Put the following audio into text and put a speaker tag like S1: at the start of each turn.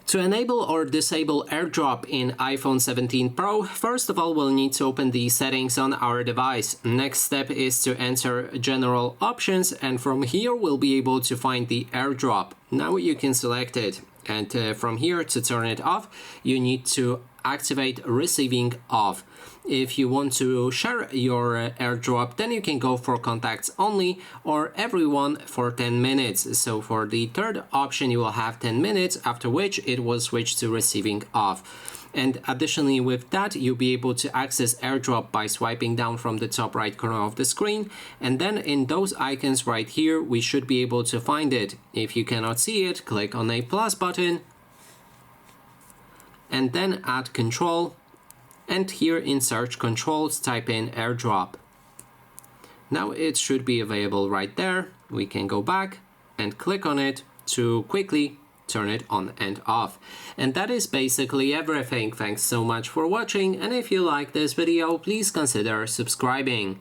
S1: To enable or disable AirDrop in iPhone 17 Pro, first of all we'll need to open the settings on our device. Next step is to enter General Options, and from here we'll be able to find the AirDrop. Now you can select it, and from here to turn it off you need to activate Receiving Off. If you want to share your AirDrop, then you can go for Contacts Only or Everyone for 10 minutes. So for the third option you will have 10 minutes, after which it will switch to Receiving Off. And additionally with that, you'll be able to access AirDrop by swiping down from the top right corner of the screen, and then in those icons right here we should be able to find it. If you cannot see it, click on a plus button and then add control, and here in search controls type in AirDrop. Now it should be available right there. We can go back and click on it to quickly turn it on and off. And that is basically everything. Thanks so much for watching, and if you like this video, please consider subscribing.